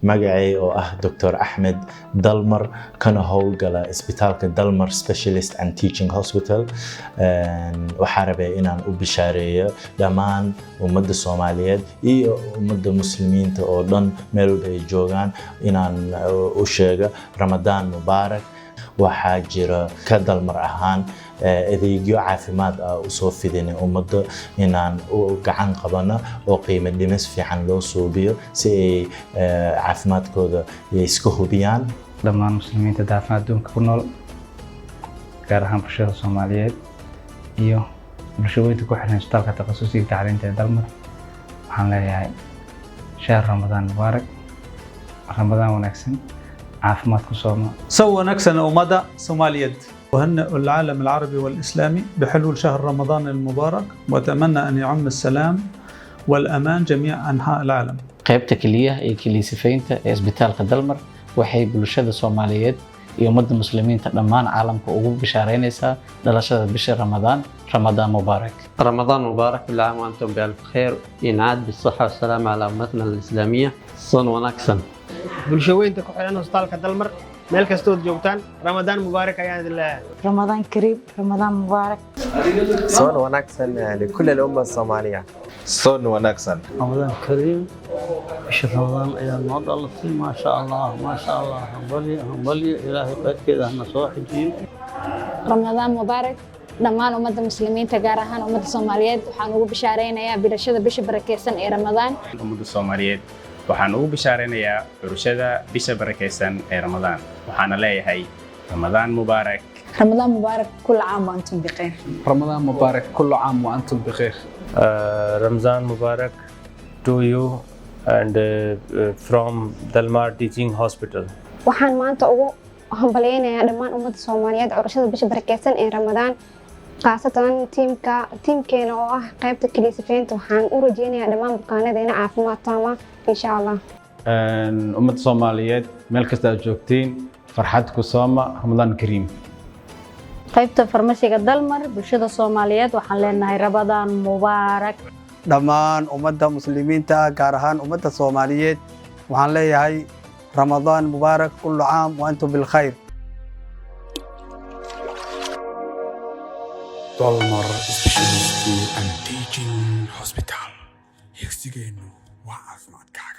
magacay oo ah Dr. Ahmed Dalmar kana howlgala isbitaalka Dalmar Specialist and Teaching Hospital. waxaan rabay inaan u bishaareeyo dhammaan ummadda Soomaaliyeed iyo ummadda muslimiinta oo dhan meel walba ay joogaan inaan u sheego Ramadaan Mubaarak. waxaa jira ka Dalmar ahaan adeegyo caafimaad ah u soo fidinay ummadda inaan u gacan qabano oo qiimo dhimis fiican loo suubiyo si ay caafimaadkooda iska hubiyaan. dhammaan muslimiinta daafaha adduunka ku nool gaar ahaan bulshada Soomaaliyeed iyo bulshooyinka ku xiran isbitaalka takhasusiga tacliinta ee Dalmar waxaan leeyahay shahr Ramadaan Mubaarak, Ramadaan wanaagsan, عافمات كسوما. سوى نكسن ومدى صوماليد وهنئ العالم العربي والإسلامي بحلول شهر رمضان المبارك وأتمنى أن يعم السلام والأمان جميع أنحاء العالم. qaybta kaliya ee kiliisifaynta ee isbitaalka Dalmar waxay bulshada Soomaaliyeed iyo ummadda muslimiinta dhammaan caalamka ugu bishaareynaysaa dhalashada bisha Ramadaan. رمضان مبارك. رمضان مبارك، كل عام وأنتم بألف خير، ينعاد بالصحة والسلامة على أمتنا الإسلامية. صون ونكسن. bulshooyinka ku xiran isbitaalka Dalmar meel kasta oo joogtaan Ramadaan Mubaarak ayaan idin leeyahay. رمضان كريم، رمضان مبارك. صون ونكسن لكل الأمة الصومالية. صون ونكسن. رمضان كريم، شهر رمضان أيام موضع الله ما شاء الله ما شاء الله همبلي إلهي قد كذا احنا صاحبين. رمضان مبارك. dhammaan ummadda muslimiinta gaar ahaan ummadda Soomaaliyeed waxaan ugu bishaareeynayaa bilashada bisha barakeysan ee Ramadaan. ummadda Soomaaliyeed waxaan ugu bishaareeynayaa bilashada bisha barakeysan ee Ramadaan. waxaana leeyahay Ramadaan Mubaarak. رمضان مبارك، كل عام وأنتم بخير. رمضان مبارك، كل عام وأنتم بخير. رمضان مبارك to you and from Dalmar Teaching Hospital. waxaan maanta ugu hambaleynayaa dhammaan ummadda Soomaaliyeed curashada bisha barakeysan ee Ramadaan. qaasatan tiimkeena oo ah qaybta kiliisifaynta waxaan u rajeynayaa dhammaan bukaanadeena caafimaad taama insha Allah. ummadda Soomaaliyeed meel kasta aad joogtiin farxad ku sooma Ramadaan Kariim. qaybta farmasiga Dalmar bulshada Soomaaliyeed waxaan leenahay Ramadaan Mubaarak. dhammaan ummadda muslimiinta gaar ahaan ummadda Soomaaliyeed waxaan leeyahay Ramadaan Mubaarak, kullu caam wa antum bil khayr. Dalmar Specialist and Teaching Hospital. Higsigeennu waa caafimaadkaaga.